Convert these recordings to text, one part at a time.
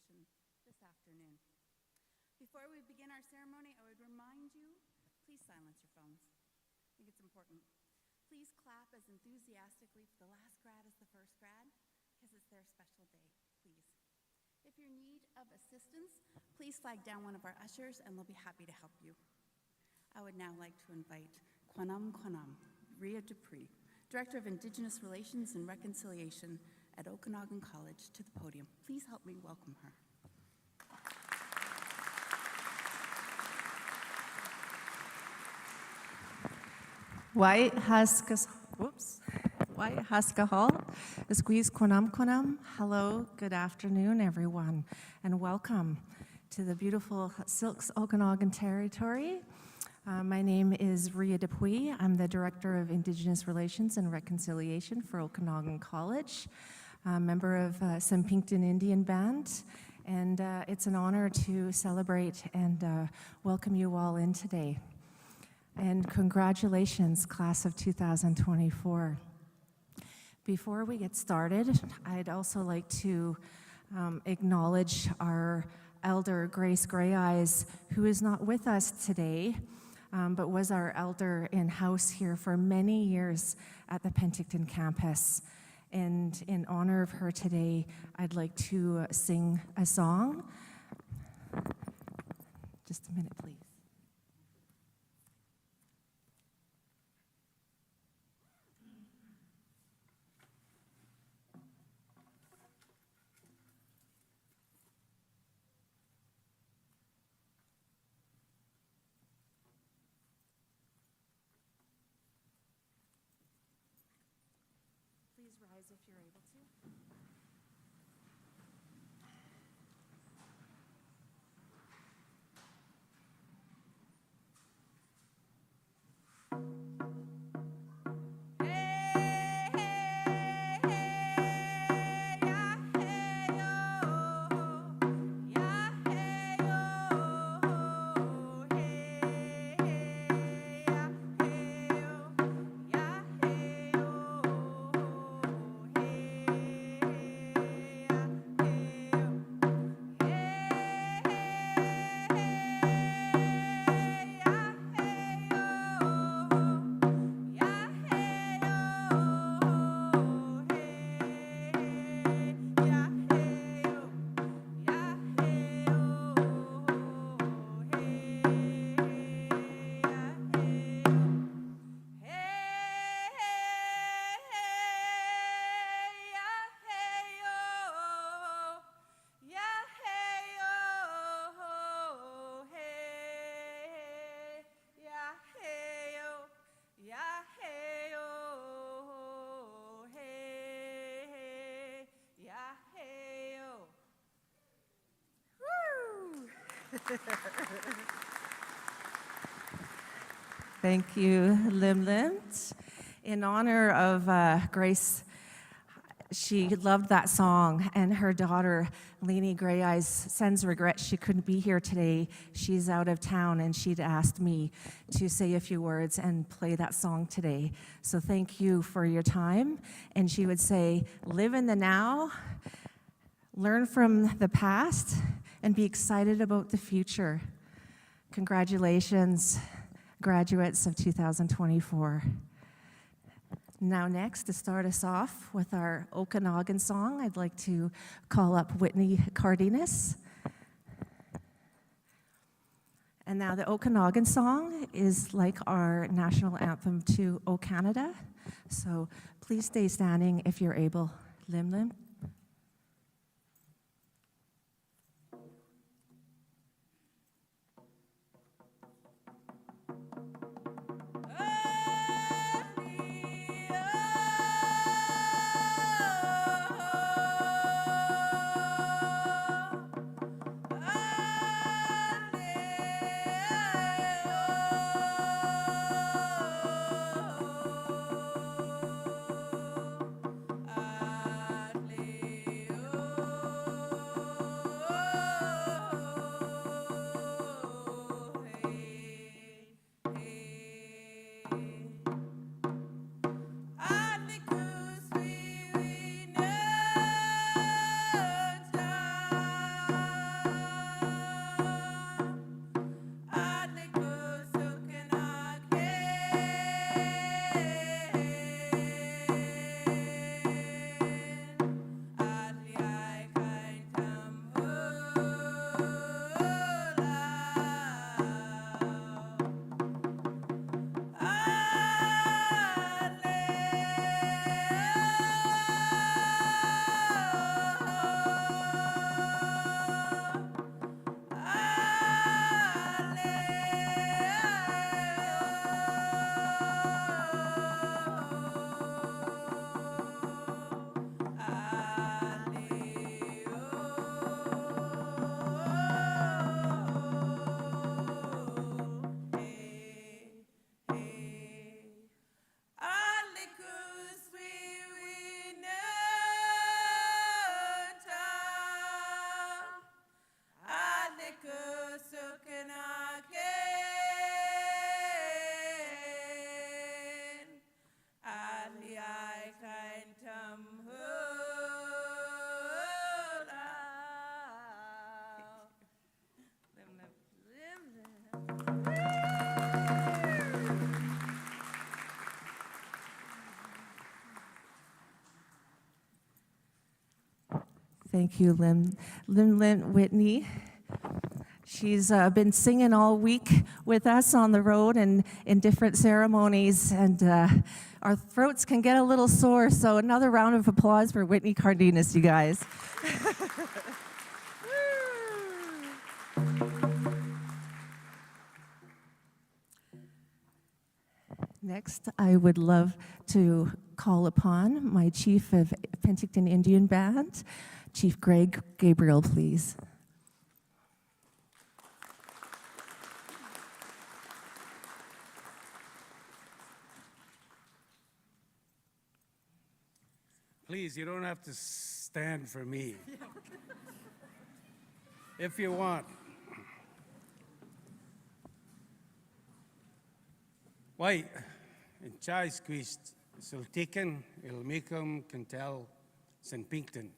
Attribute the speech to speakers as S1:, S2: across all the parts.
S1: Convocation this afternoon. Before we begin our ceremony, I would remind you, please silence your phones. I think it's important. Please clap as enthusiastically for the last grad as the first grad, because it's their special day, please. If you're in need of assistance, please flag down one of our ushers and they'll be happy to help you. I would now like to invite Quanam Ria Dupree, Director of Indigenous Relations and Reconciliation at Okanagan College, to the podium. Please help me welcome her.
S2: White Haskahal, Squeeze Quanam. Hello, good afternoon, everyone, and welcome to the beautiful Silks Okanagan territory. My name is Ria Dupuy. I'm the Director of Indigenous Relations and Reconciliation for Okanagan College, a member of Penticton Indian Band, and it's an honor to celebrate and welcome you all in today. And congratulations, class of 2024. Before we get started, I'd also like to acknowledge our elder, Grace Greyeyes, who is not with us today, but was our elder in house here for many years at the Penticton campus. And in honor of her today, I'd like to sing a song. Just a minute, please. Please rise if you're able to. Thank you, Lim. In honor of Grace, she loved that song, and her daughter, Leanie Greyeyes, sends regrets she couldn't be here today. She's out of town, and she'd asked me to say a few words and play that song today. So thank you for your time. And she would say, live in the now, learn from the past, and be excited about the future. Congratulations, graduates of 2024. Now next, to start us off with our Okanagan song, I'd like to call up Whitney Cardenas. And now the Okanagan song is like our national anthem to O Canada. So please stay standing if you're able. Lim.
S3: Leave
S2: Thank you, Lynn Whitney. She's been singing all week with us on the road and in different ceremonies, and our throats can get a little sore, so another round of applause for Whitney Cardenas, you guys. Next, I would love to call upon my Chief of Penticton Indian Band, Chief Greg Gabriel, please.
S3: Please, you don't have to stand for me. If you want. Why, in chai squeezed, Sultikan, Ilmikum, Cantel, Penticton.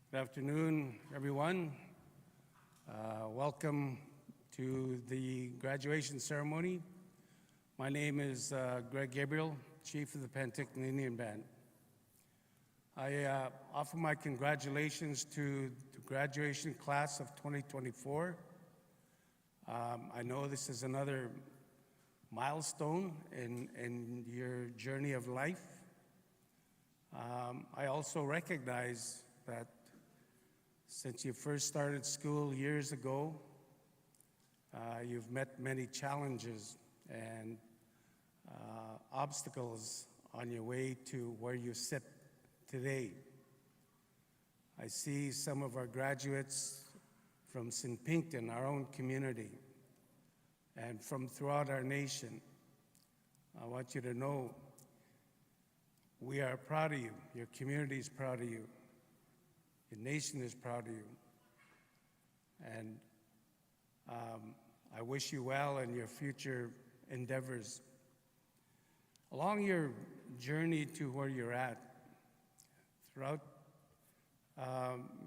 S3: Good afternoon, everyone. Welcome to the graduation ceremony. My name is Greg Gabriel, Chief of the Penticton Indian Band. I offer my congratulations to the graduation class of 2024. I know this is another milestone in your journey of life. I also recognize that since you first started school years ago, you've met many challenges and obstacles on your way to where you sit today. I see some of our graduates from Penticton, our own community, and from throughout our nation. I want you to know we are proud of you. Your community is proud of you. Your nation is proud of you. And I wish you well in your future endeavors. Along your journey to where you're at, throughout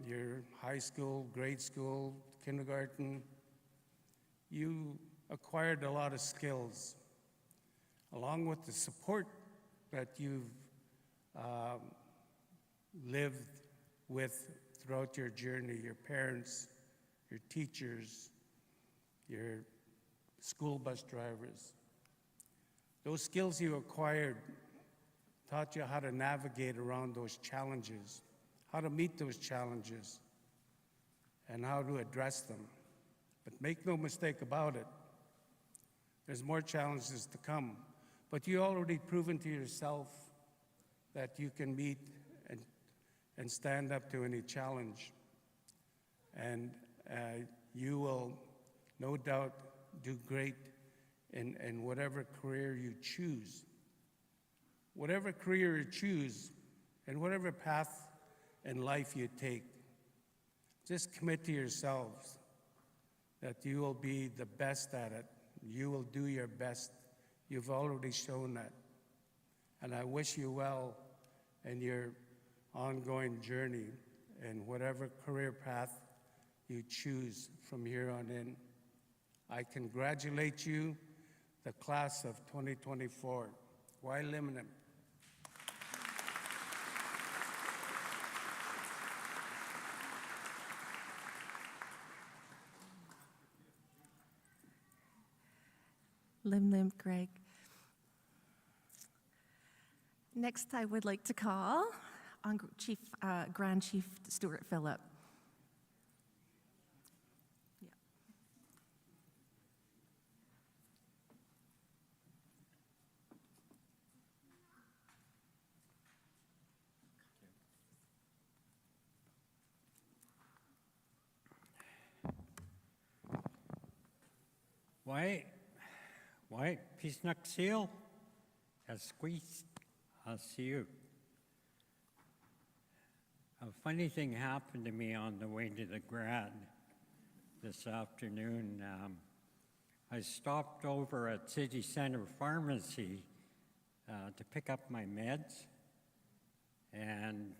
S3: your high school, grade school, kindergarten, you acquired a lot of skills, along with the support that you've lived with throughout your journey, your parents, your teachers, your school bus drivers. Those skills you acquired taught you how to navigate around those challenges, how to meet those challenges, and how to address them. But make no mistake about it, there's more challenges to come. But you already proven to yourself that you can meet and stand up to any challenge. And you will no doubt do great in whatever career you choose. Whatever career you choose and whatever path in life you take, just commit to yourselves that you will be the best at it. You will do your best. You've already shown that. And I wish you well in your ongoing journey and whatever career path you choose from here on in. I congratulate you, the class of 2024. Why Limnim?
S2: Lim, Greg. Next, I would like to call on Grand Chief Stuart Phillip. Yeah.
S4: Why, Pisnak Seal, as squeezed, as you. A funny thing happened to me on the way to the grad this afternoon. I stopped over at City Center Pharmacy to pick up my meds, and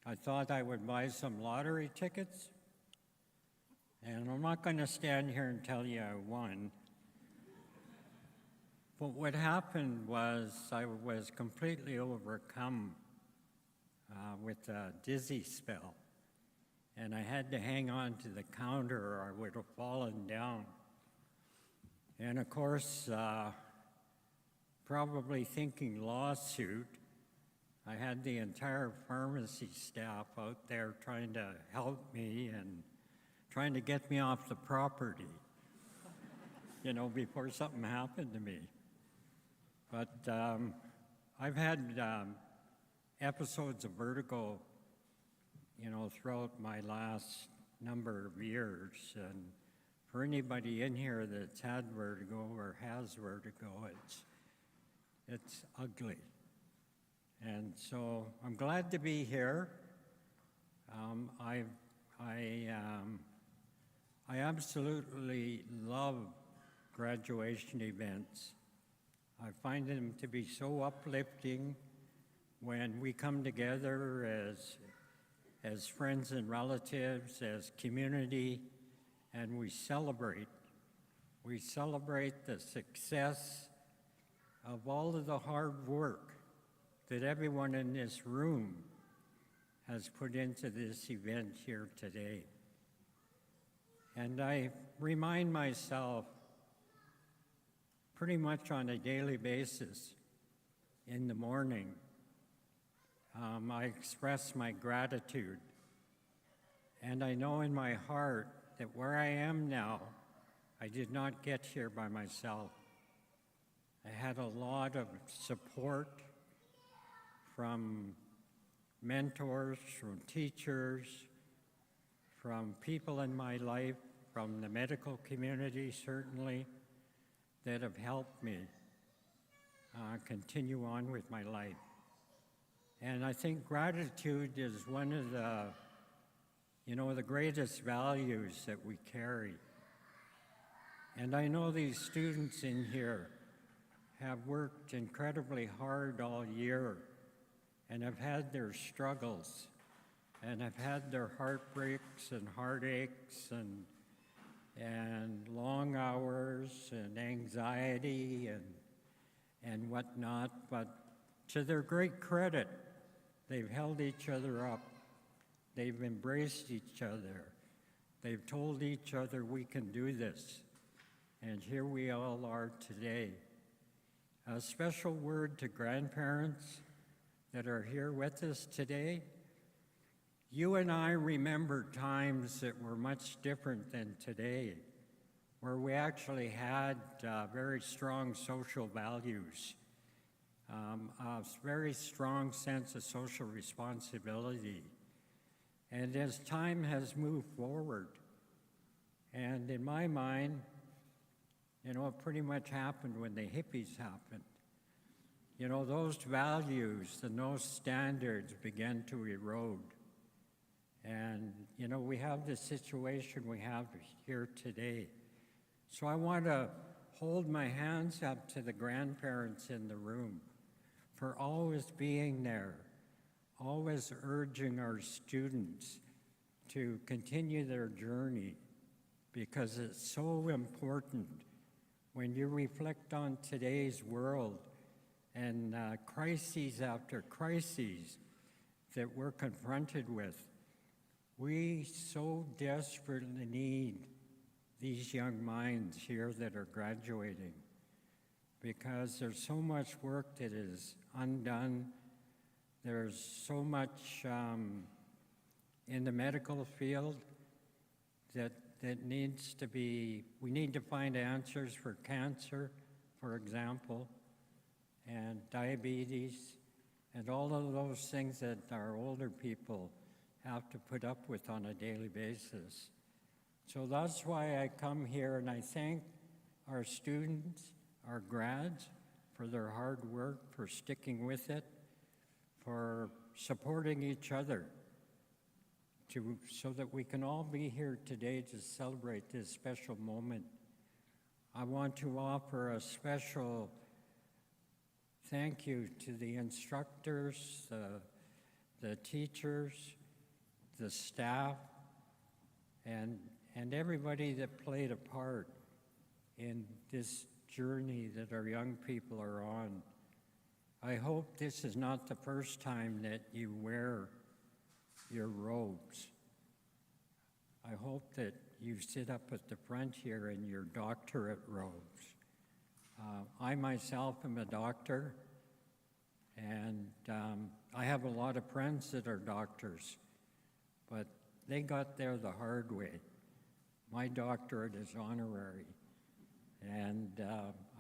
S4: I thought I would buy some lottery tickets. And I'm not going to stand here and tell you I won. But what happened was I was completely overcome with a dizzy spell. And I had to hang on to the counter or I would have fallen down. And of course, probably thinking lawsuit, I had the entire pharmacy staff out there trying to help me and trying to get me off the property, before something happened to me. But I've had episodes of vertigo, throughout my last number of years. And for anybody in here that's had vertigo or has vertigo, it's ugly. And so I'm glad to be here. I absolutely love graduation events. I find them to be so uplifting when we come together as friends and relatives, as community, and we celebrate. We celebrate the success of all of the hard work that everyone in this room has put into this event here today. And I remind myself pretty much on a daily basis in the morning. I express my gratitude. And I know in my heart that where I am now, I did not get here by myself. I had a lot of support from mentors, from teachers, from people in my life, from the medical community certainly, that have helped me continue on with my life. And I think gratitude is one of the greatest values that we carry. And I know these students in here have worked incredibly hard all year and have had their struggles and have had their heartbreaks and heartaches and long hours and anxiety and whatnot, but to their great credit, they've held each other up. They've embraced each other. They've told each other we can do this. And here we all are today. A special word to grandparents that are here with us today. You and I remember times that were much different than today, where we actually had very strong social values, a very strong sense of social responsibility. And as time has moved forward, and in my mind, it pretty much happened when the hippies happened. Those values and those standards began to erode. And, we have the situation we have here today. So I want to hold my hands up to the grandparents in the room for always being there, always urging our students to continue their journey, because it's so important when you reflect on today's world and crises after crises that we're confronted with. We so desperately need these young minds here that are graduating, because there's so much work that is undone. There's so much in the medical field that needs to be, we need to find answers for cancer, for example, and diabetes, and all of those things that our older people have to put up with on a daily basis. So that's why I come here and I thank our students, our grads, for their hard work, for sticking with it, for supporting each other, so that we can all be here today to celebrate this special moment. I want to offer a special thank you to the instructors, the teachers, the staff, and everybody that played a part in this journey that our young people are on. I hope this is not the first time that you wear your robes. I hope that you sit up at the front here in your doctorate robes. I myself am a doctor, and I have a lot of friends that are doctors, but they got there the hard way. My doctorate is honorary. And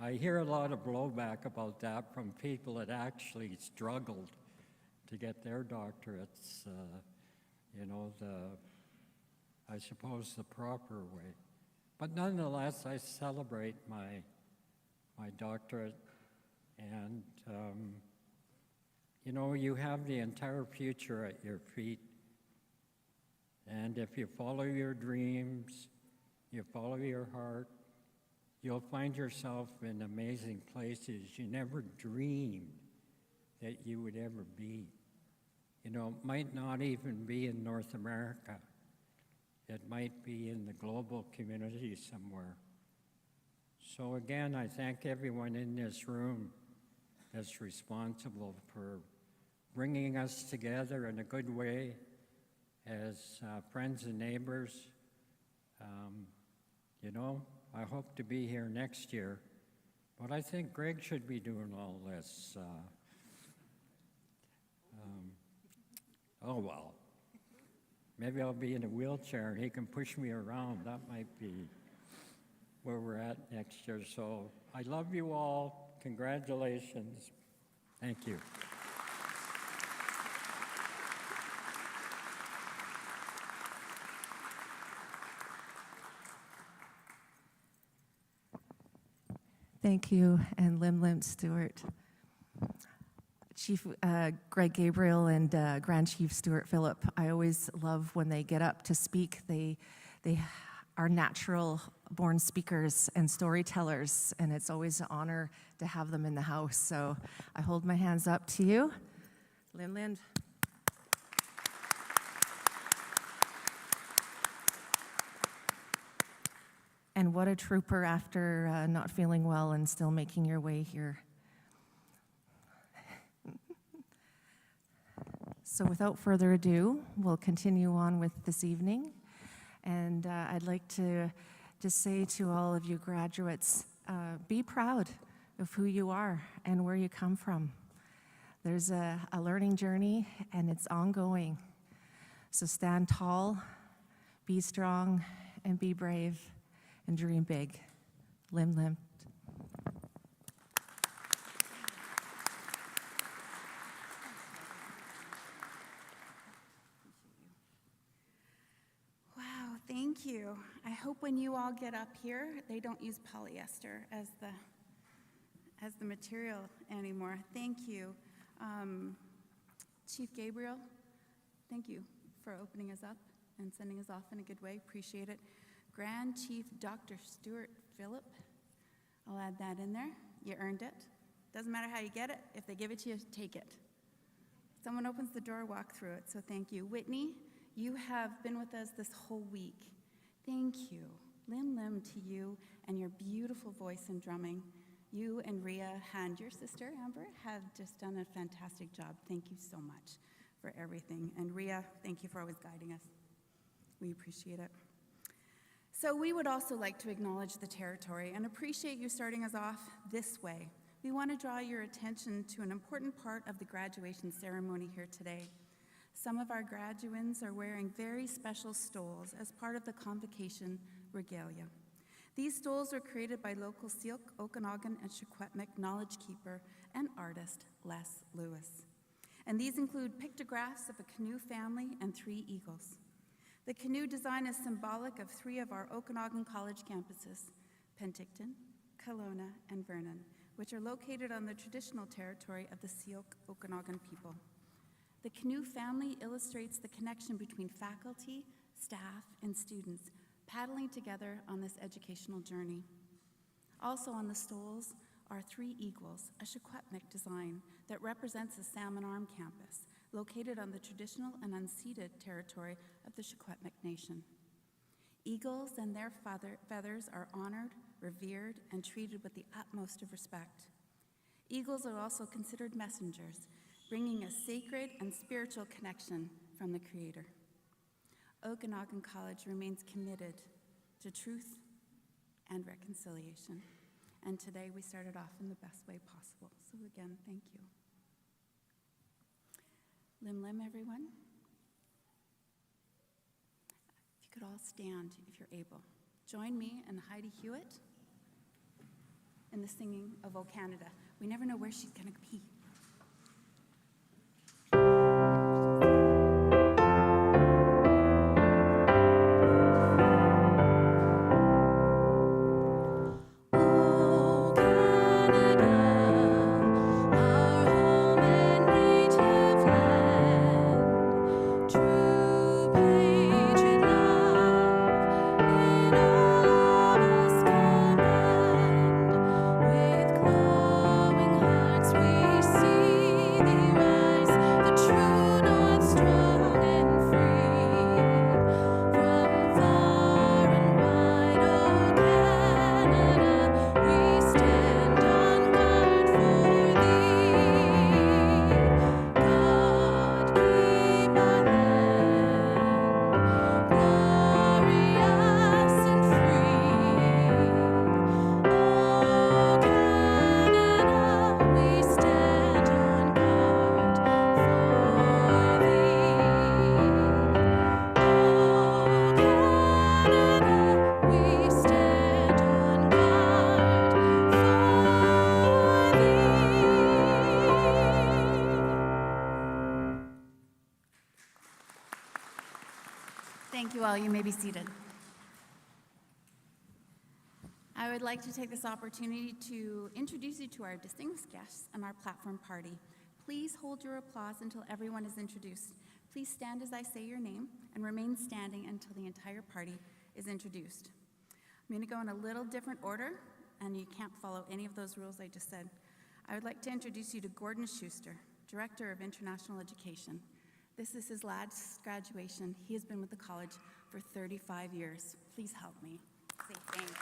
S4: I hear a lot of blowback about that from people that actually struggled to get their doctorates, I suppose the proper way. But nonetheless, I celebrate my doctorate, and you have the entire future at your feet. And if you follow your dreams, you follow your heart, you'll find yourself in amazing places you never dreamed that you would ever be. It might not even be in North America. It might be in the global community somewhere. So again, I thank everyone in this room that's responsible for bringing us together in a good way as friends and neighbors. I hope to be here next year, but I think Greg should be doing all this. Oh well, maybe I'll be in a wheelchair and he can push me around. That might be where we're at next year. So I love you all. Congratulations. Thank you.
S2: Thank you, and Lim Stewart. Chief Greg Gabriel and Grand Chief Stuart Phillip, I always love when they get up to speak. They are natural-born speakers and storytellers, and it's always an honor to have them in the house. So I hold my hands up to you. Lim. And what a trooper after not feeling well and still making your way here. So without further ado, we'll continue on with this evening. And I'd like to just say to all of you graduates, be proud of who you are and where you come from. There's a learning journey, and it's ongoing. So stand tall, be strong, and be brave. And dream big. Lim.
S1: Wow, thank you. I hope when you all get up here, they don't use polyester as the material anymore. Thank you. Chief Gabriel, thank you for opening us up and sending us off in a good way. Appreciate it. Grand Chief Dr. Stuart Phillip, I'll add that in there. You earned it. Doesn't matter how you get it. If they give it to you, take it. Someone opens the door, walk through it, so thank you. Whitney, you have been with us this whole week. Thank you. Lim to you and your beautiful voice and drumming. You and Rhea and your sister, Amber, have just done a fantastic job. Thank you so much for everything. And Rhea, thank you for always guiding us. We appreciate it. So we would also like to acknowledge the territory and appreciate you starting us off this way. We want to draw your attention to an important part of the graduation ceremony here today. Some of our graduands are wearing very special stoles as part of the Convocation regalia. These stoles were created by local Syilx, Okanagan, and Secwepemc knowledge keeper and artist Les Lewis. And these include pictographs of a canoe family and 3 eagles. The canoe design is symbolic of 3 of our Okanagan College campuses, Penticton, Kelowna, and Vernon, which are located on the traditional territory of the Syilx Okanagan people. The canoe family illustrates the connection between faculty, staff, and students paddling together on this educational journey. Also on the stoles are 3 eagles, a Secwepemc design that represents the Salmon Arm campus, located on the traditional and unceded territory of the Secwepemc Nation. Eagles and their feathers are honored, revered, and treated with the utmost of respect. Eagles are also considered messengers, bringing a sacred and spiritual connection from the Creator. Okanagan College remains committed to truth and reconciliation. And today we started off in the best way possible. So again, thank you. Lim lim, everyone. If you could all stand if you're able. Join me and Heidi Hewitt in the singing of O Canada. We never know where she's going to be. Thank you all. You may be seated. I would like to take this opportunity to introduce you to our distinguished guests and our platform party. Please hold your applause until everyone is introduced. Please stand as I say your name and remain standing until the entire party is introduced. I'm going to go in a little different order, and you can't follow any of those rules I just said. I would like to introduce you to Gordon Schuster, Director of International Education. This is his last graduation. He has been with the college for 35 years. Please help me. Say thanks.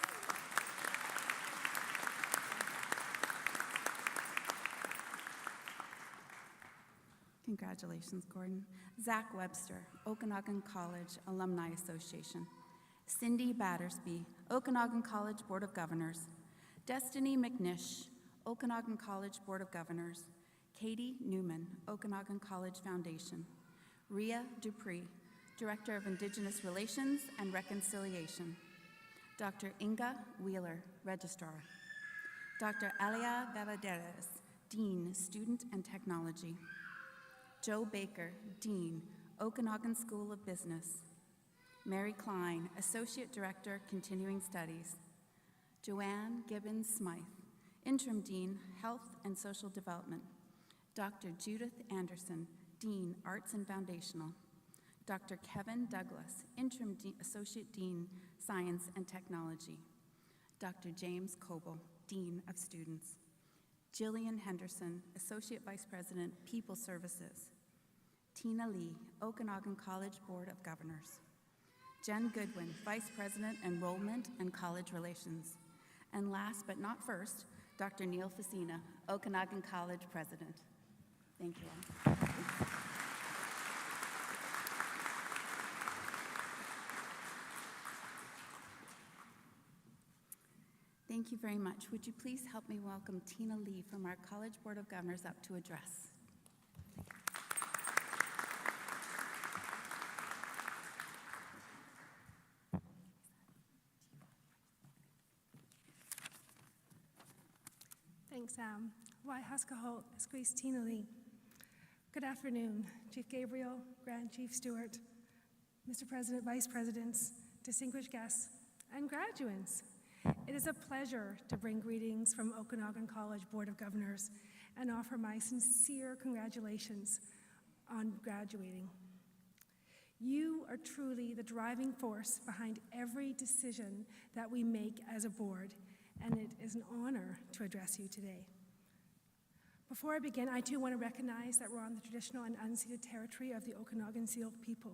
S1: Congratulations, Gordon. Zach Webster, Okanagan College Alumni Association. Cindy Battersby, Okanagan College Board of Governors. Destiny McNish, Okanagan College Board of Governors. Katie Newman, Okanagan College Foundation. Rhea Dupree, Director of Indigenous Relations and Reconciliation. Dr. Inga Wheeler, Registrar. Dr. Alia Valadares, Dean, Student and Technology. Joe Baker, Dean, Okanagan School of Business. Mary Klein, Associate Director, Continuing Studies. Joanne Gibbons Smythe, Interim Dean, Health and Social Development. Dr. Judith Anderson, Dean, Arts and Foundational. Dr. Kevin Douglas, Interim Associate Dean, Science and Technology. Dr. James Coble, Dean of Students. Jillian Henderson, Associate Vice President, People Services. Tina Lee, Okanagan College Board of Governors. Jen Goodwin, Vice President, Enrollment and College Relations. And last but not first, Dr. Neil Facina, Okanagan College President. Thank you all. Thank you very much. Would you please help me welcome Tina Lee from our College Board of Governors up to address.
S5: Thanks, Sam. Wai Haskahol, Squeeze Tina Lee. Good afternoon, Chief Gabriel, Grand Chief Stewart, Mr. President, Vice Presidents, distinguished guests, and graduates. It is a pleasure to bring greetings from Okanagan College Board of Governors and offer my sincere congratulations on graduating. You are truly the driving force behind every decision that we make as a board, and it is an honor to address you today. Before I begin, I too want to recognize that we're on the traditional and unceded territory of the Okanagan Seal people.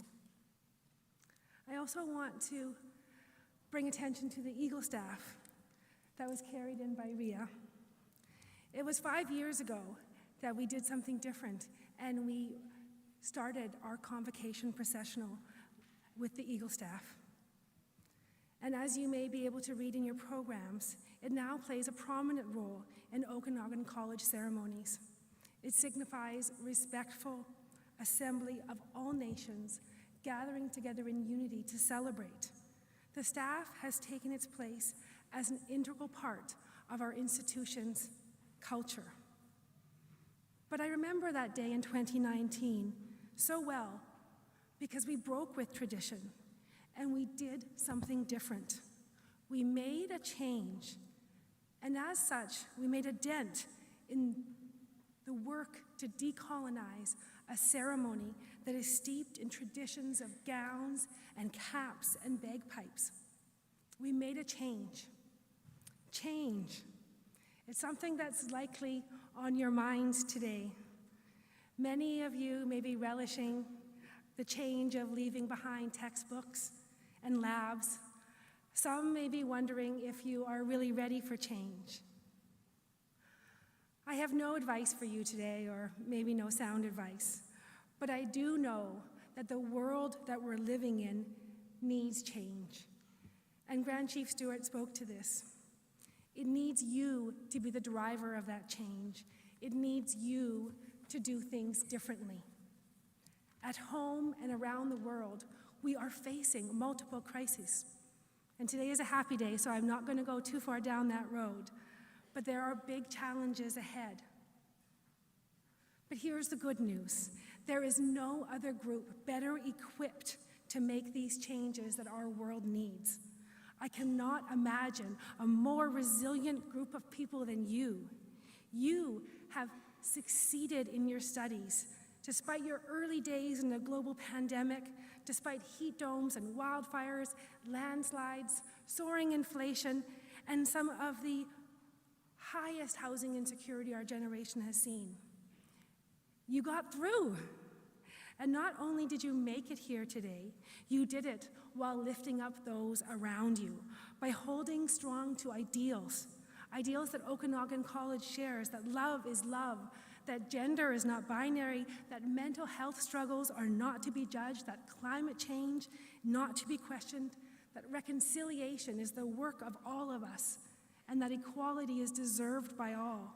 S5: I also want to bring attention to the Eagle staff that was carried in by Rhea. It was 5 years ago that we did something different, and we started our Convocation processional with the Eagle staff. And as you may be able to read in your programs, it now plays a prominent role in Okanagan College ceremonies. It signifies respectful assembly of all nations gathering together in unity to celebrate. The staff has taken its place as an integral part of our institution's culture. But I remember that day in 2019 so well because we broke with tradition and we did something different. We made a change, and as such, we made a dent in the work to decolonize a ceremony that is steeped in traditions of gowns and caps and bagpipes. We made a change. Change. It's something that's likely on your minds today. Many of you may be relishing the change of leaving behind textbooks and labs. Some may be wondering if you are really ready for change. I have no advice for you today, or maybe no sound advice, but I do know that the world that we're living in needs change. And Grand Chief Stewart spoke to this. It needs you to be the driver of that change. It needs you to do things differently. At home and around the world, we are facing multiple crises. And today is a happy day, so I'm not going to go too far down that road. But there are big challenges ahead. But here's the good news. There is no other group better equipped to make these changes that our world needs. I cannot imagine a more resilient group of people than you. You have succeeded in your studies, despite your early days in the global pandemic, despite heat domes and wildfires, landslides, soaring inflation, and some of the highest housing insecurity our generation has seen. You got through. And not only did you make it here today, you did it while lifting up those around you, by holding strong to ideals that Okanagan College shares, that love is love, that gender is not binary, that mental health struggles are not to be judged, that climate change not to be questioned, that reconciliation is the work of all of us, and that equality is deserved by all.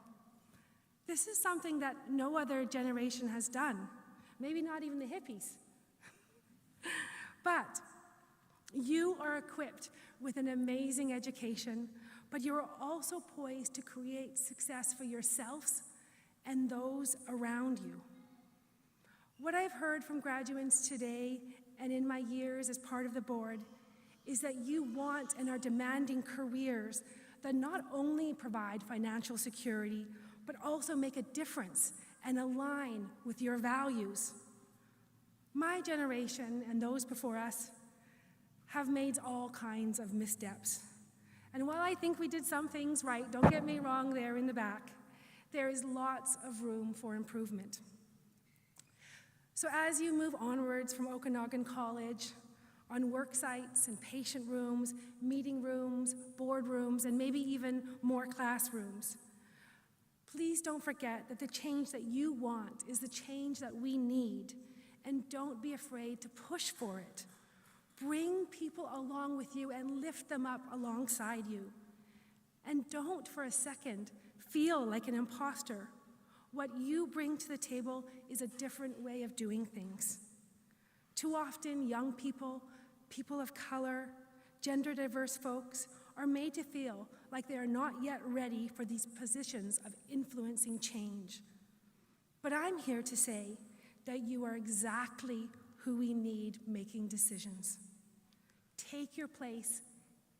S5: This is something that no other generation has done, maybe not even the hippies. But you are equipped with an amazing education, but you're also poised to create success for yourselves and those around you. What I've heard from graduates today and in my years as part of the board is that you want and are demanding careers that not only provide financial security, but also make a difference and align with your values. My generation and those before us have made all kinds of missteps. And while I think we did some things right, don't get me wrong there in the back, there is lots of room for improvement. So as you move onwards from Okanagan College, on work sites and patient rooms, meeting rooms, boardrooms, and maybe even more classrooms, please don't forget that the change that you want is the change that we need, and don't be afraid to push for it. Bring people along with you and lift them up alongside you. And don't for a second feel like an imposter. What you bring to the table is a different way of doing things. Too often, young people, people of color, gender diverse folks are made to feel like they are not yet ready for these positions of influencing change. But I'm here to say that you are exactly who we need making decisions. Take your place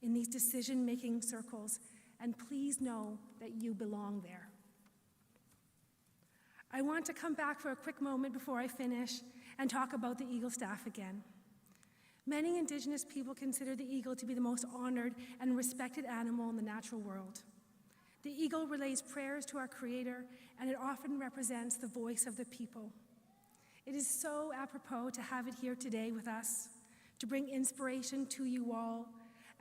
S5: in these decision-making circles, and please know that you belong there. I want to come back for a quick moment before I finish and talk about the eagle staff again. Many Indigenous people consider the eagle to be the most honored and respected animal in the natural world. The eagle relays prayers to our Creator, and it often represents the voice of the people. It is so apropos to have it here today with us, to bring inspiration to you all,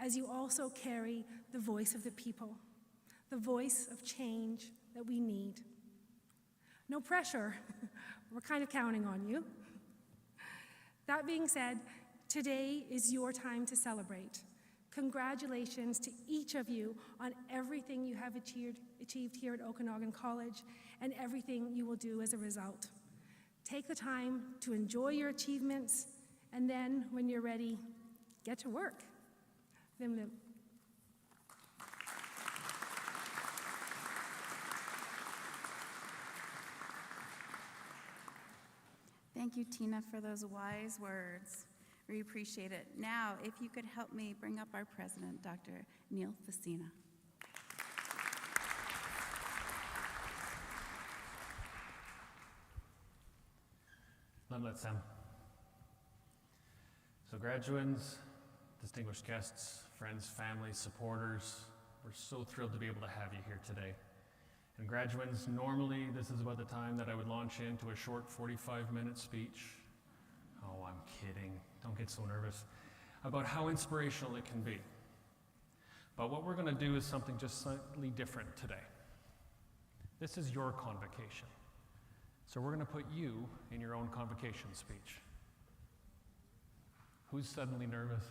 S5: as you also carry the voice of the people, the voice of change, that we need. No pressure. We're kind of counting on you. That being said, today is your time to celebrate. Congratulations to each of you on everything you have achieved here at Okanagan College and everything you will do as a result. Take the time to enjoy your achievements, and then, when you're ready, get to work. Lim lim.
S1: Thank you, Tina, for those wise words. We appreciate it. Now, if you could help me bring up our president, Dr. Neil Facina.
S6: Let Sam. So graduands, distinguished guests, friends, family, supporters, we're so thrilled to be able to have you here today. And graduands, normally this is about the time that I would launch into a short 45-minute speech. Oh, I'm kidding. Don't get so nervous. About how inspirational it can be. But what we're going to do is something just slightly different today. This is your convocation. So we're going to put you in your own convocation speech. Who's suddenly nervous?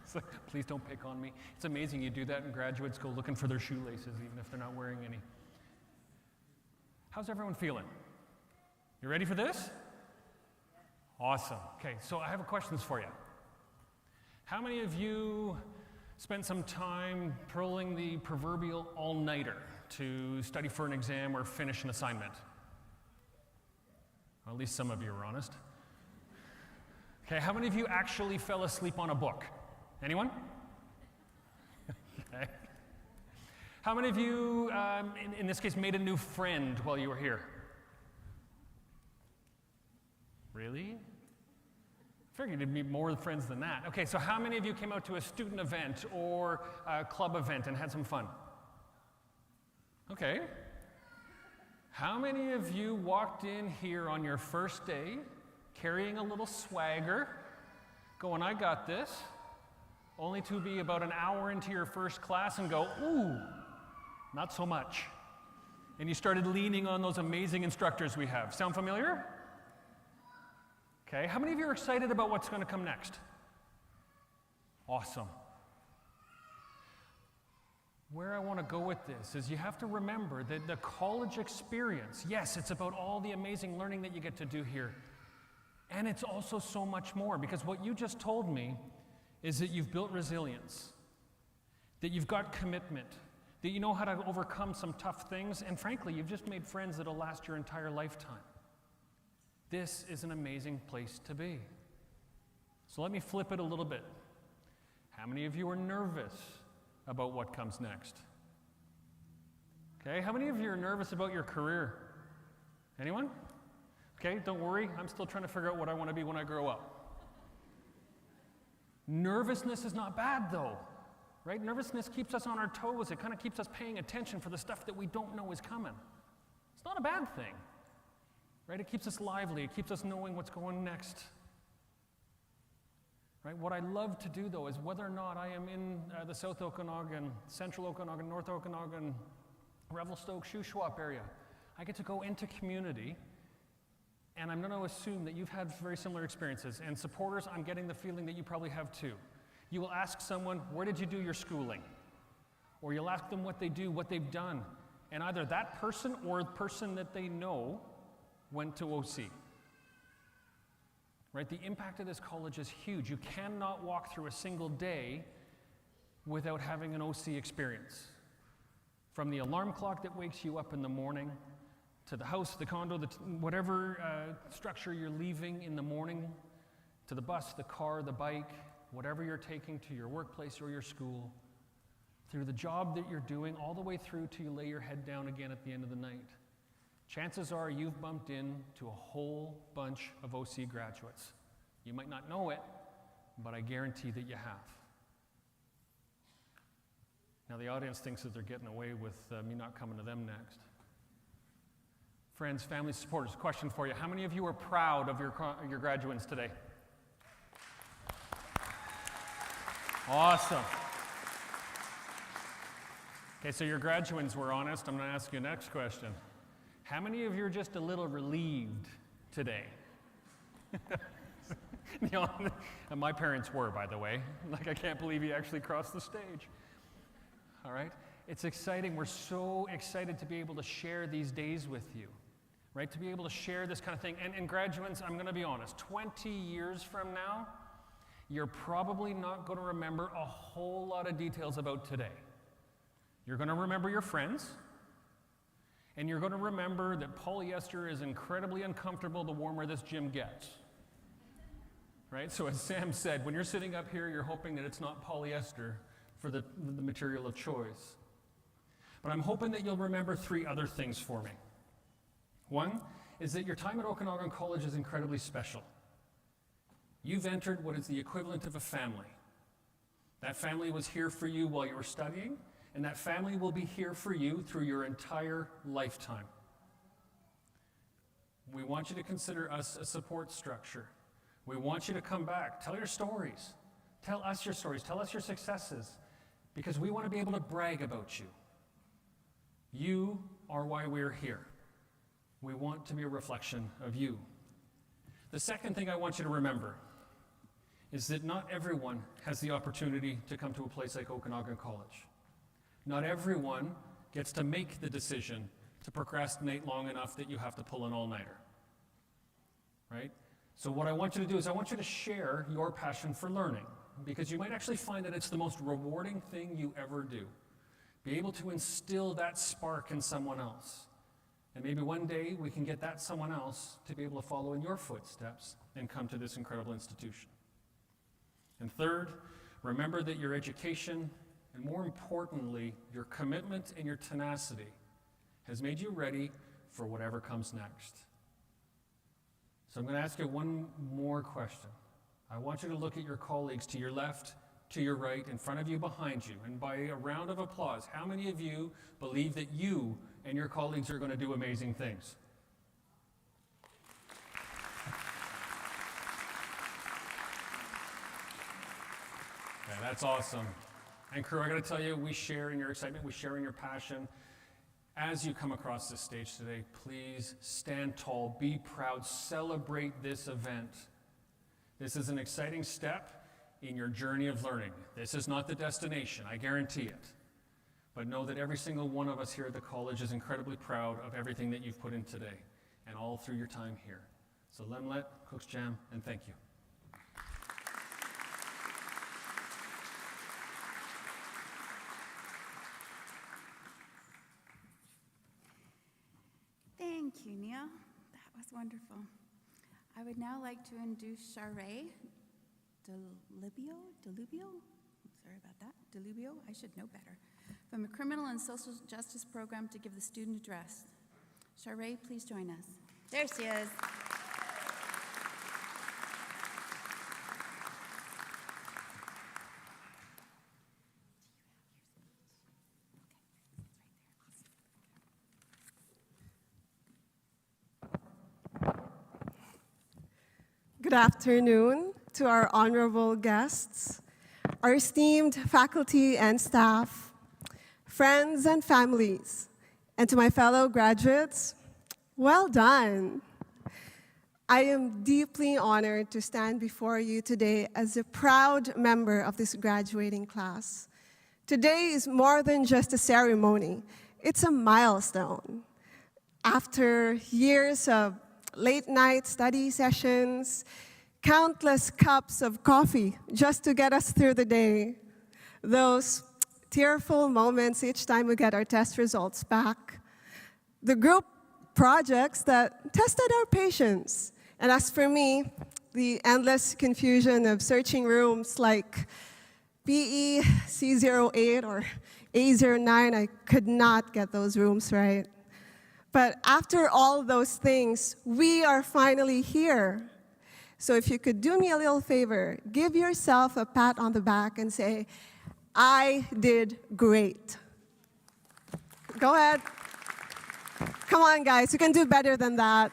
S6: It's like, please don't pick on me. It's amazing you do that and graduates go looking for their shoelaces even if they're not wearing any. How's everyone feeling? You ready for this? Awesome. Okay, so I have questions for you. How many of you spent some time pulling the proverbial all-nighter to study for an exam or finish an assignment? Well, at least some of you are honest. Okay, how many of you actually fell asleep on a book? Anyone? Okay. How many of you, in this case, made a new friend while you were here? Really? I figured you'd meet more friends than that. Okay, so how many of you came out to a student event or a club event and had some fun? Okay. How many of you walked in here on your first day carrying a little swagger, going, I got this, only to be about an hour into your first class and go, ooh, not so much. And you started leaning on those amazing instructors we have. Sound familiar? Okay, how many of you are excited about what's going to come next? Awesome. Where I want to go with this is you have to remember that the college experience, yes, it's about all the amazing learning that you get to do here. And it's also so much more, because what you just told me is that you've built resilience, that you've got commitment, that you know how to overcome some tough things, and frankly, you've just made friends that'll last your entire lifetime. This is an amazing place to be. So let me flip it a little bit. How many of you are nervous about what comes next? Okay, how many of you are nervous about your career? Anyone? Okay, don't worry, I'm still trying to figure out what I want to be when I grow up. Nervousness is not bad though, right? Nervousness keeps us on our toes. It kind of keeps us paying attention for the stuff that we don't know is coming. It's not a bad thing, right? It keeps us lively. It keeps us knowing what's going next. Right? What I love to do, though, is whether or not I am in the South Okanagan, Central Okanagan, North Okanagan, Revelstoke, Shuswap area, I get to go into community, and I'm going to assume that you've had very similar experiences. And supporters, I'm getting the feeling that you probably have too. You will ask someone, where did you do your schooling? Or you'll ask them what they do, what they've done. And either that person or the person that they know went to OC. Right? The impact of this college is huge. You cannot walk through a single day without having an OC experience. From the alarm clock that wakes you up in the morning, to the house, the condo, whatever structure you're leaving in the morning, to the bus, the car, the bike, whatever you're taking to your workplace or your school, through the job that you're doing, all the way through till you lay your head down again at the end of the night. Chances are you've bumped into a whole bunch of OC graduates. You might not know it, but I guarantee that you have. Now the audience thinks that they're getting away with me not coming to them next. Friends, family, supporters, question for you. How many of you are proud of your graduates today? Awesome. Okay, so your graduates were honest. I'm going to ask you a next question. How many of you are just a little relieved today? And my parents were, by the way. Like, I can't believe he actually crossed the stage. All right? It's exciting. We're so excited to be able to share these days with you, right? To be able to share this kind of thing. And graduates, I'm going to be honest, 20 years from now, you're probably not going to remember a whole lot of details about today. You're going to remember your friends, and you're going to remember that polyester is incredibly uncomfortable the warmer this gym gets. Right? So as Sam said, when you're sitting up here, you're hoping that it's not polyester for the material of choice. But I'm hoping that you'll remember 3 other things for me. One is that your time at Okanagan College is incredibly special. You've entered what is the equivalent of a family. That family was here for you while you were studying, and that family will be here for you through your entire lifetime. We want you to consider us a support structure. We want you to come back, tell your stories. Tell us your stories, tell us your successes, because we want to be able to brag about you. You are why we're here. We want to be a reflection of you. The second thing I want you to remember is that not everyone has the opportunity to come to a place like Okanagan College. Not everyone gets to make the decision to procrastinate long enough that you have to pull an all-nighter, right? So what I want you to do is I want you to share your passion for learning, because you might actually find that it's the most rewarding thing you ever do. Be able to instill that spark in someone else. And maybe one day we can get that someone else to be able to follow in your footsteps and come to this incredible institution. And third, remember that your education, and more importantly, your commitment and your tenacity has made you ready for whatever comes next. So I'm going to ask you one more question. I want you to look at your colleagues to your left, to your right, in front of you, behind you. And by a round of applause, how many of you believe that you and your colleagues are going to do amazing things? Yeah, that's awesome. And crew, I got to tell you, we share in your excitement, we share in your passion. As you come across this stage today, please stand tall, be proud, celebrate this event. This is an exciting step in your journey of learning. This is not the destination, I guarantee it. But know that every single one of us here at the college is incredibly proud of everything that you've put in today and all through your time here. So Lemlet, Cook's Jam, and thank you.
S1: Thank you, Neil. That was wonderful. I would now like to introduce Share Delubio? Sorry about that. Delubio? I should know better. From a criminal and social justice program to give the student address. Share, please join us. There she is.
S7: Good afternoon to our honorable guests, our esteemed faculty and staff, friends and families, and to my fellow graduates, well done. I am deeply honored to stand before you today as a proud member of this graduating class. Today is more than just a ceremony, it's a milestone. After years of late-night study sessions, countless cups of coffee just to get us through the day, those tearful moments each time we get our test results back, the group projects that tested our patience, and as for me, the endless confusion of searching rooms like PE C08 or A09, I could not get those rooms right. But after all those things, we are finally here. So if you could do me a little favor, give yourself a pat on the back and say, I did great. Go ahead. Come on, guys, you can do better than that.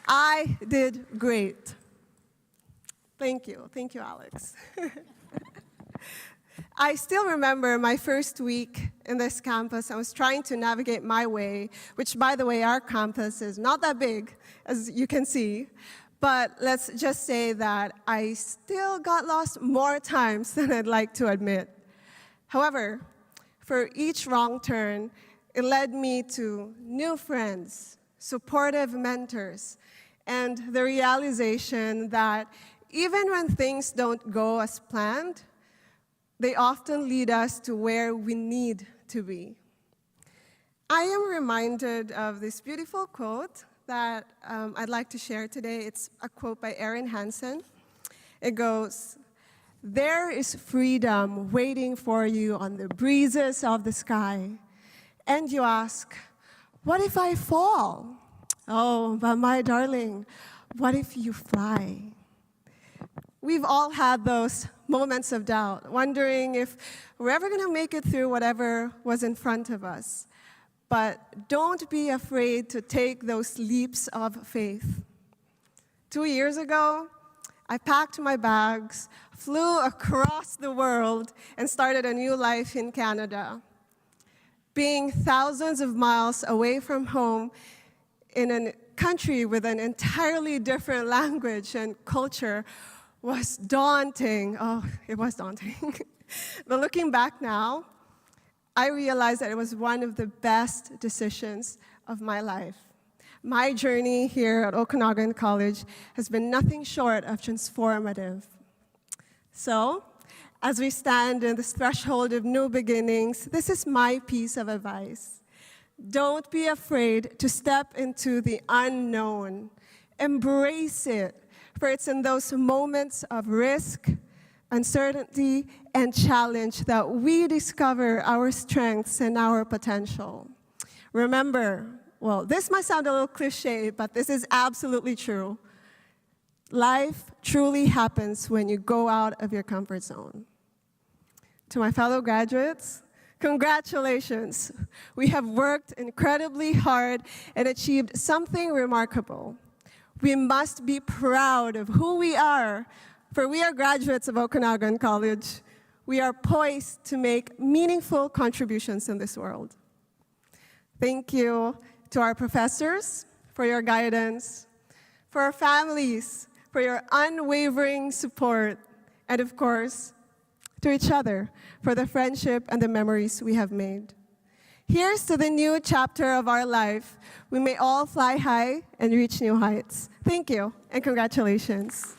S7: I did great. Thank you, Alex. I still remember my first week in this campus. I was trying to navigate my way, which, by the way, our campus is not that big, as you can see. But let's just say that I still got lost more times than I'd like to admit. However, for each wrong turn, it led me to new friends, supportive mentors, and the realization that even when things don't go as planned, they often lead us to where we need to be. I am reminded of this beautiful quote that I'd like to share today. It's a quote by Erin Hansen. It goes, "There is freedom waiting for you on the breezes of the sky. And you ask, what if I fall? Oh, but my darling, what if you fly?" We've all had those moments of doubt, wondering if we're ever going to make it through whatever was in front of us. But don't be afraid to take those leaps of faith. 2 years ago, I packed my bags, flew across the world, and started a new life in Canada. Being thousands of miles away from home in a country with an entirely different language and culture was daunting. Oh, it was daunting. But looking back now, I realized that it was one of the best decisions of my life. My journey here at Okanagan College has been nothing short of transformative. So, as we stand in this threshold of new beginnings, this is my piece of advice. Don't be afraid to step into the unknown. Embrace it, for it's in those moments of risk, uncertainty, and challenge that we discover our strengths and our potential. Remember, well, this might sound a little cliche, but this is absolutely true. Life truly happens when you go out of your comfort zone. To my fellow graduates, congratulations. We have worked incredibly hard and achieved something remarkable. We must be proud of who we are, for we are graduates of Okanagan College. We are poised to make meaningful contributions in this world. Thank you to our professors for your guidance, for our families for your unwavering support, and of course, to each other for the friendship and the memories we have made. Here's to the new chapter of our life. We may all fly high and reach new heights. Thank you, and congratulations.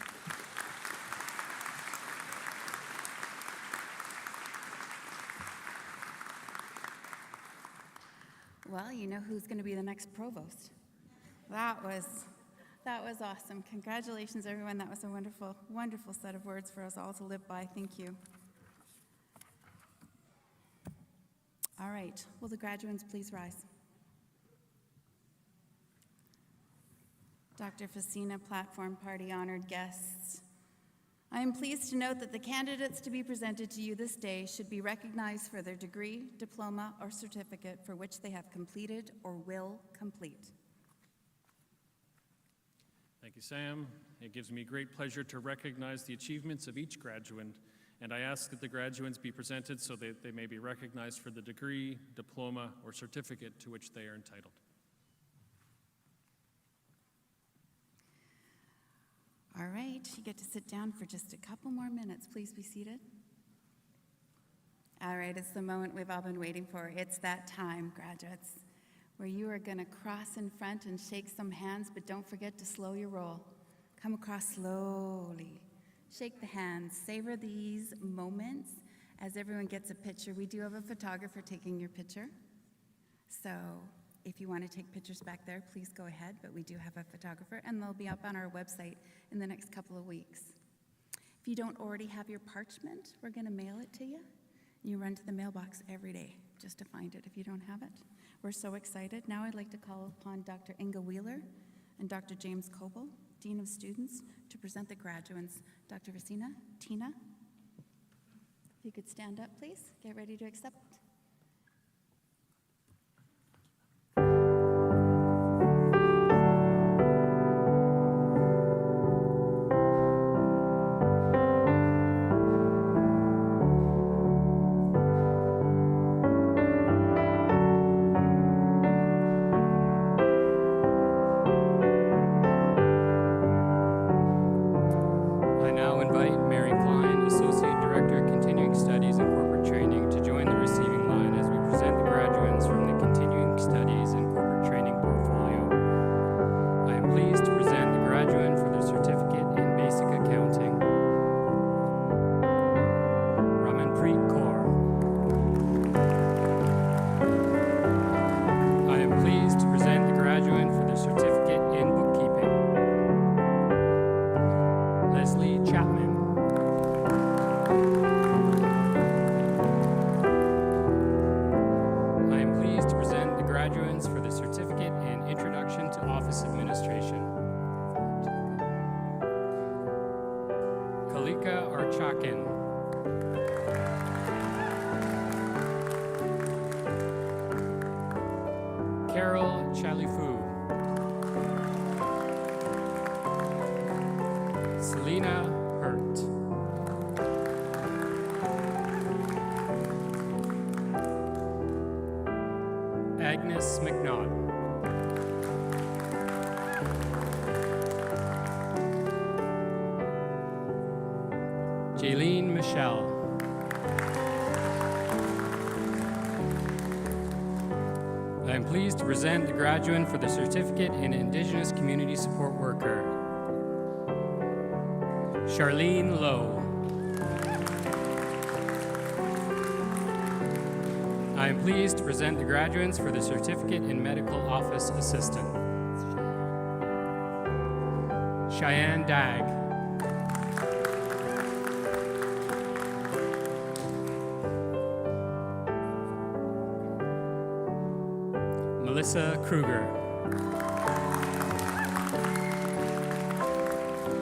S1: Well, you know who's going to be the next provost. That was awesome. Congratulations, everyone. That was a wonderful, wonderful set of words for us all to live by. Thank you. All right. Will the graduates please rise? Dr. Facina, platform party honored guests. I am pleased to note that the candidates to be presented to you this day should be recognized for their degree, diploma, or certificate for which they have completed or will complete.
S6: Thank you, Sam. It gives me great pleasure to recognize the achievements of each graduate, and I ask that the graduates be presented so that they may be recognized for the degree, diploma, or certificate to which they are entitled.
S1: All right, you get to sit down for just a couple more minutes. Please be seated. All right, it's the moment we've all been waiting for. It's that time, graduates, where you are going to cross in front and shake some hands, but don't forget to slow your roll. Come across slowly. Shake the hands. Savor these moments as everyone gets a picture. We do have a photographer taking your picture. So if you want to take pictures back there, please go ahead, but we do have a photographer, and they'll be up on our website in the next couple of weeks. If you don't already have your parchment, we're going to mail it to you. You run to the mailbox every day just to find it if you don't have it. We're so excited. Now I'd like to call upon Dr. Inga Wheeler and Dr. James Coble, Dean of Students, to present the graduates. Dr. Vicina, Tina, if you could stand up, please. Get ready to accept.
S8: Agnes McNaught. Jaylene Michelle. I am pleased to present the graduate for the Certificate in Indigenous Community Support Worker, Charlene Lowe. I am pleased to present the graduates for the Certificate in Medical Office Assistant, Cheyenne Dagg. Melissa Kruger.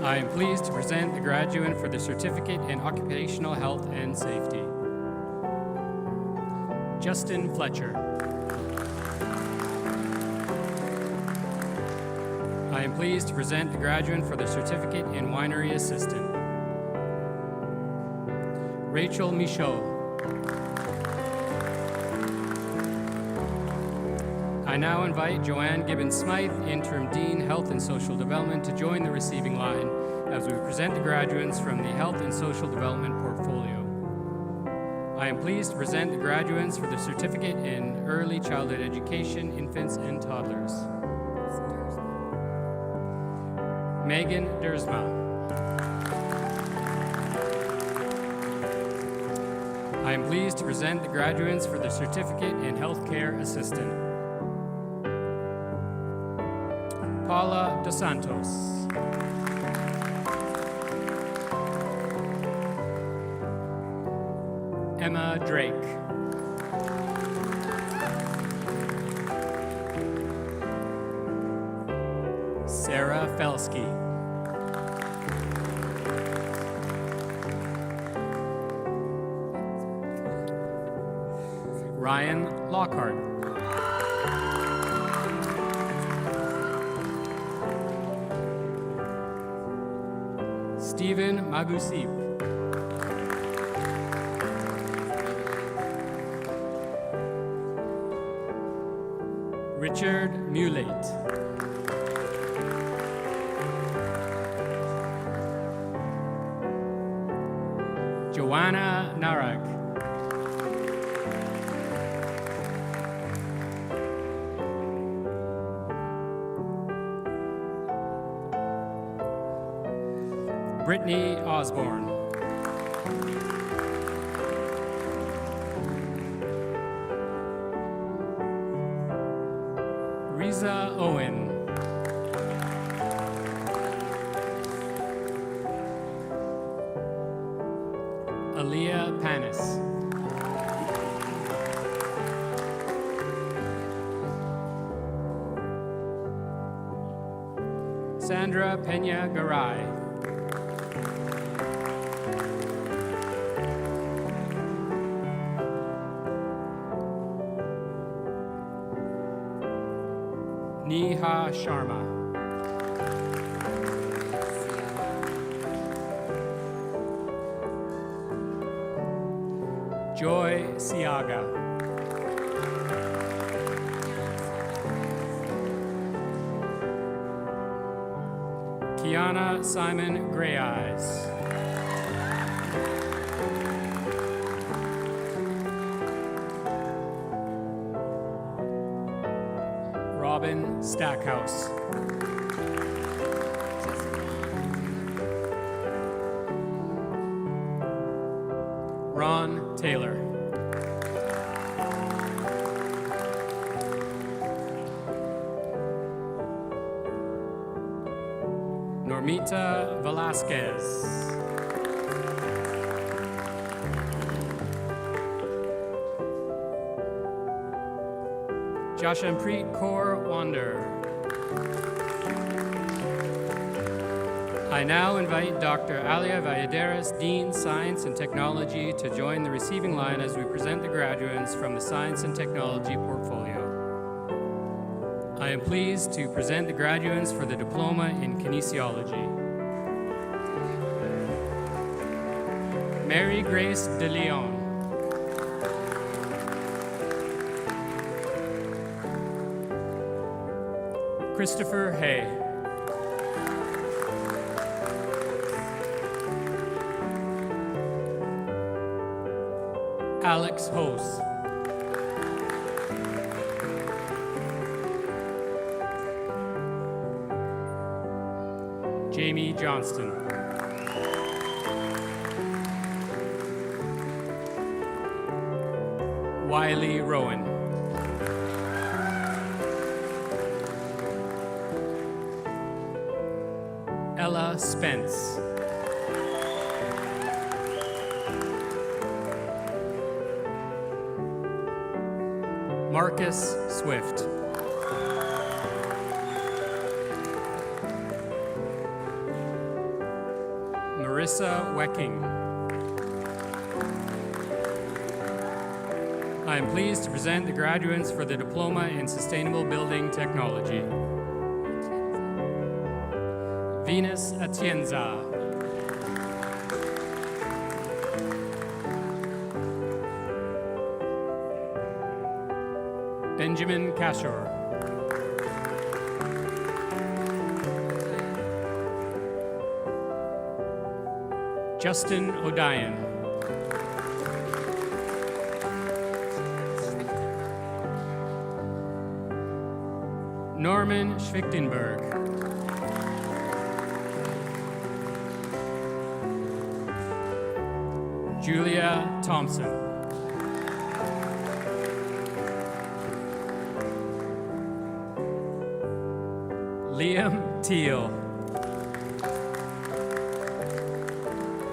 S8: I am pleased to present the graduate for the Certificate in Occupational Health and Safety, Justin Fletcher. I am pleased to present the graduate for the Certificate in Winery Assistant, Rachel Michaud. I now invite Joanne Gibbons-Smythe, Interim Dean, Health and Social Development, to join the receiving line as we present the graduates from the Health and Social Development portfolio. I am pleased to present the graduates for the Certificate in Early Childhood Education, Infants and Toddlers. Megan Dersma. I am pleased to present the graduates for the Certificate in Healthcare Assistant, Paula Dos Santos. Emma Drake. Sarah Felsky. Ryan Lockhart. Stephen Magusip. Richard Mulate. Joanna Narag. Brittany Osborne. Riza Owen. Aaliyah Panis. Sandra Pena Garay. Neha Sharma. Joy Siaga. Kiana Simon Gray Eyes. Robin Stackhouse. Ron Taylor. Normita Velasquez. Jashanpreet Kaur Wander. I now invite Dr. Alia Valladares, Dean, Science and Technology, to join the receiving line as we present the graduates from the Science and Technology portfolio. I am pleased to present the graduates for the Diploma in Kinesiology. Mary Grace de Leon. Christopher Hay. Alex Hose. Jamie Johnston. Wiley Rowan. Ella Spence. Marcus Swift. Marissa Wecking. I am pleased to present the graduates for the Diploma in Sustainable Building Technology. Venus Atienza. Benjamin Cashore. Justin O'Dian. Norman Schwichtenberg. Julia Thompson. Liam Teal.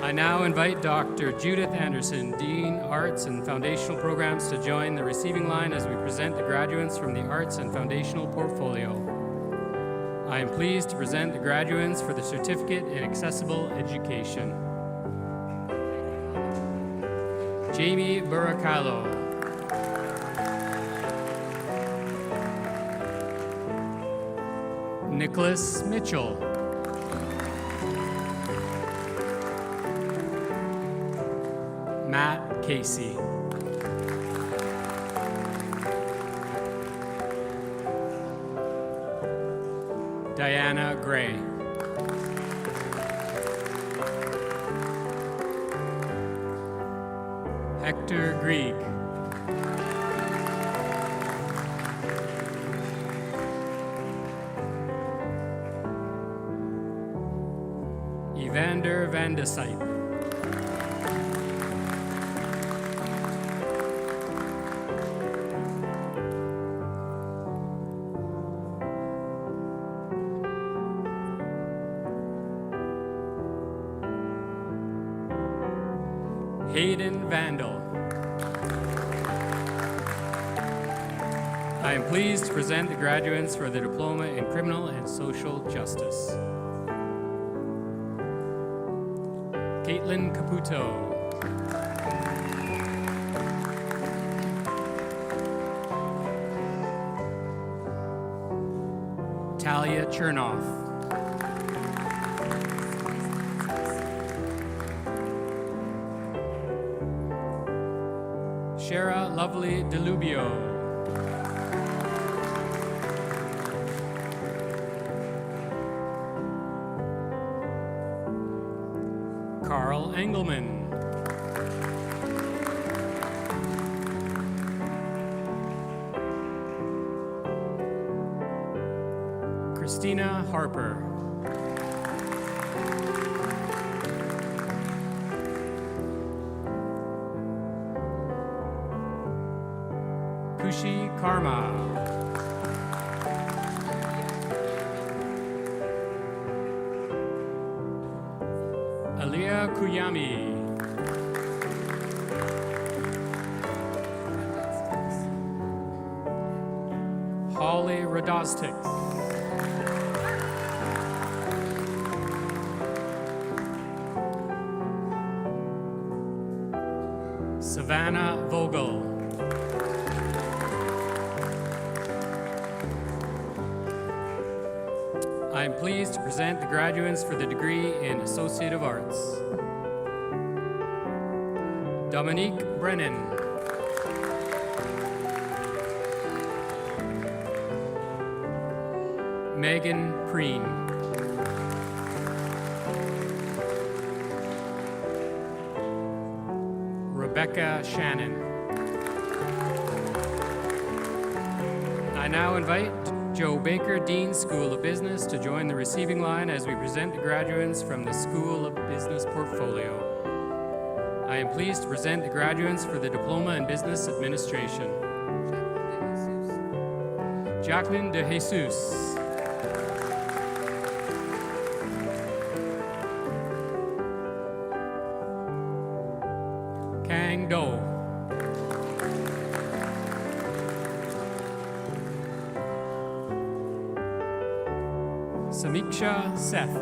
S8: I now invite Dr. Judith Anderson, Dean, Arts and Foundational Programs, to join the receiving line as we present the graduates from the Arts and Foundational Portfolio. I am pleased to present the graduates for the Certificate in Accessible Education. Jamie Buracalo. Nicholas Mitchell. Matt Casey. Diana Gray. Hector Grieg. Evander Van de Sype. Hayden Vandal. I am pleased to present the graduates for the Diploma in Criminal and Social Justice. Caitlin Caputo. Talia Chernoff. Shara Lovely Delubio. Carl Engelman. Christina Harper. Kushi Karma. Aliyah Kuyami. Holly Radostik. Savannah Vogel. I am pleased to present the graduates for the degree in Associate of Arts. Dominique Brennan. Megan Preen. Rebecca Shannon. I now invite Joe Baker, Dean, School of Business, to join the receiving line as we present the graduates from the School of Business portfolio. I am pleased to present the graduates for the Diploma in Business Administration. Jacqueline de Jesus. Kang Do. Samiksha Seth.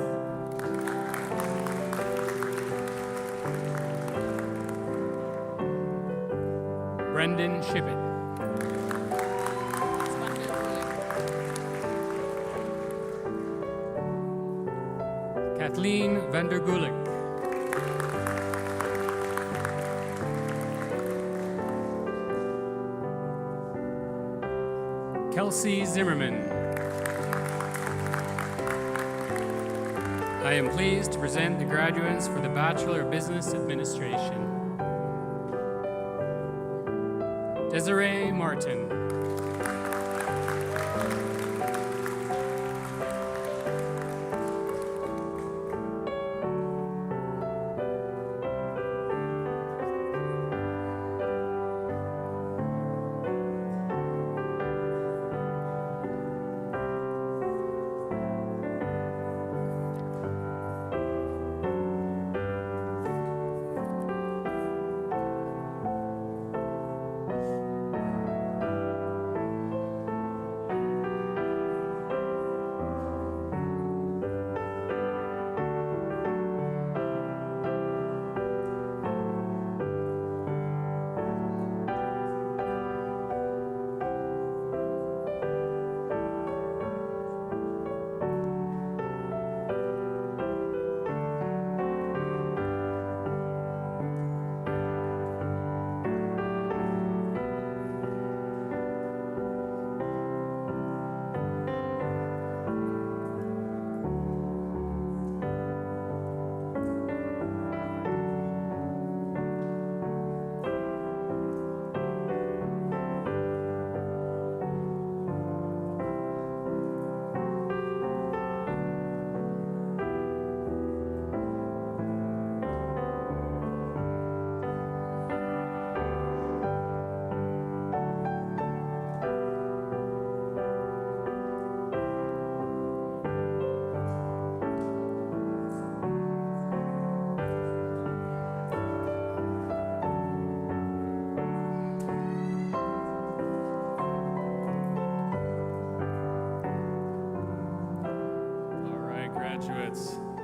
S8: Brendan Shippett. Kathleen Vandergulik. Kelsey Zimmerman. I am pleased to present the graduates for the Bachelor of Business Administration. Desiree Martin.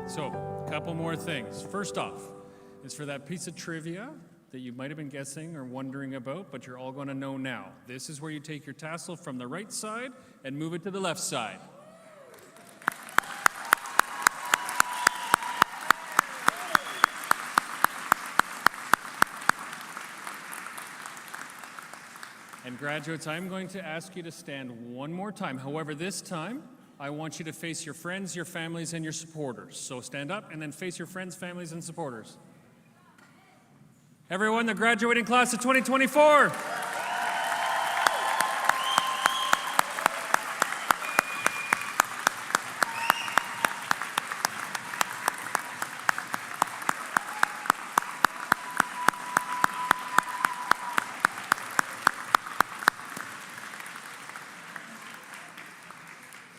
S9: So, a couple more things. First off, is for that piece of trivia that you might have been guessing or wondering about, but you're all going to know now. This is where you take your tassel from the right side and move it to the left side. And graduates, I'm going to ask you to stand one more time. However, this time, I want you to face your friends, your families, and your supporters. So stand up and then face your friends, families, and supporters. Everyone, the graduating class of 2024.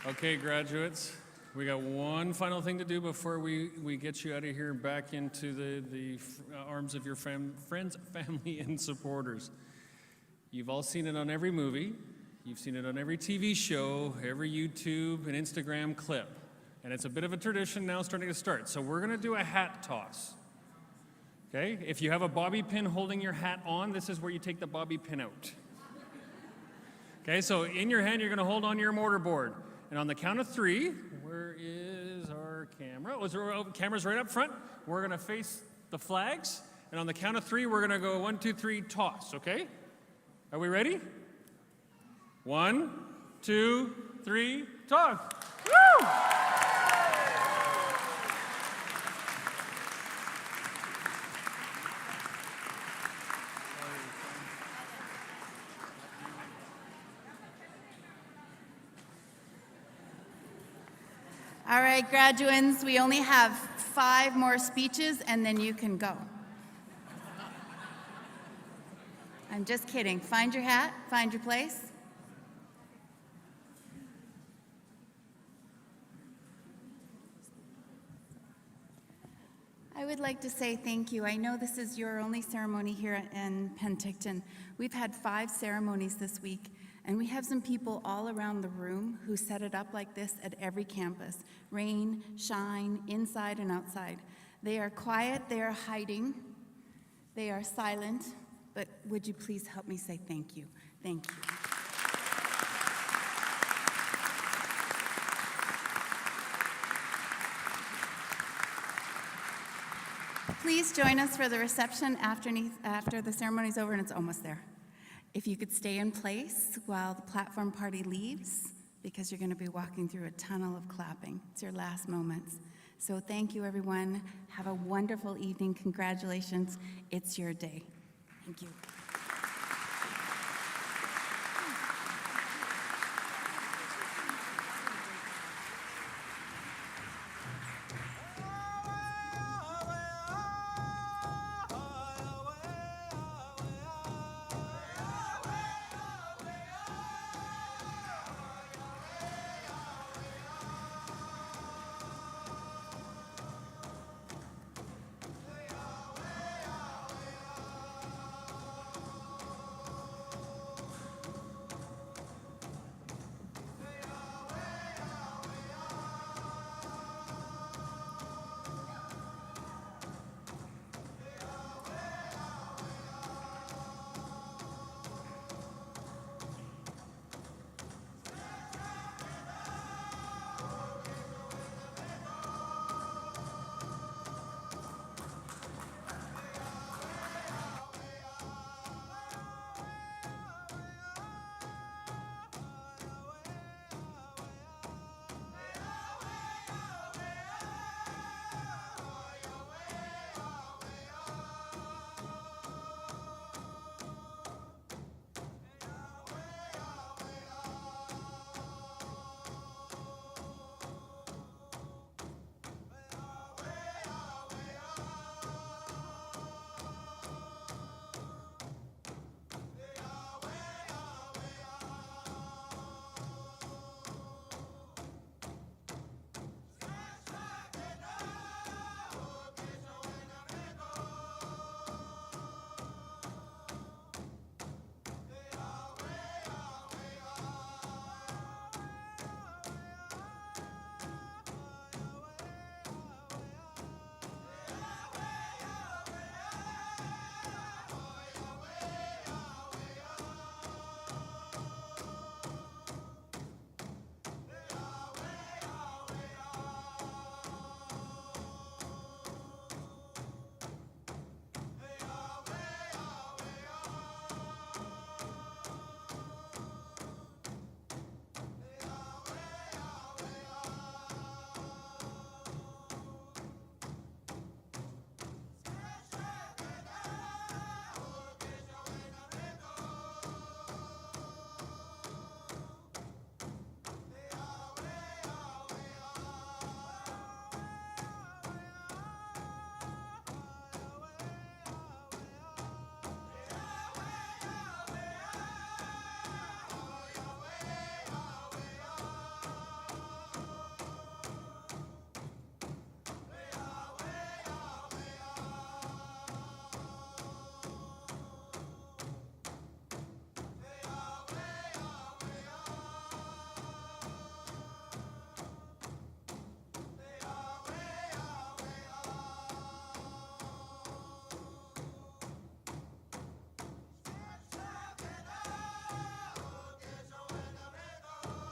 S9: Okay, graduates, we got one final thing to do before we get you out of here and back into the arms of your friends, family, and supporters. You've all seen it on every movie. You've seen it on every TV show, every YouTube and Instagram clip. And it's a bit of a tradition now starting to start. So we're going to do a hat toss. Okay? If you have a bobby pin holding your hat on, this is where you take the bobby pin out. Okay, so in your hand, you're going to hold on to your mortarboard. And on the count of three, where is our camera? Camera's right up front. We're going to face the flags. And on the count of three, we're going to go 1, 2, 3, toss, okay? Are we ready? 1, 2, 3,
S6: talk. Woo!
S1: All right, graduates, we only have 5 more speeches and then you can go. I'm just kidding. Find your hat, find your place. I would like to say thank you. I know this is your only ceremony here in Penticton. We've had 5 ceremonies this week, and we have some people all around the room who set it up like this at every campus. Rain, shine, inside and outside. They are quiet, they are hiding, they are silent, but would you please help me say thank you? Thank you. Please join us for the reception after the ceremony's over, and it's almost there. If you could stay in place while the platform party leaves, because you're going to be walking through a tunnel of clapping. It's your last moments. So thank you, everyone. Have a wonderful evening. Congratulations. It's your day. Thank you.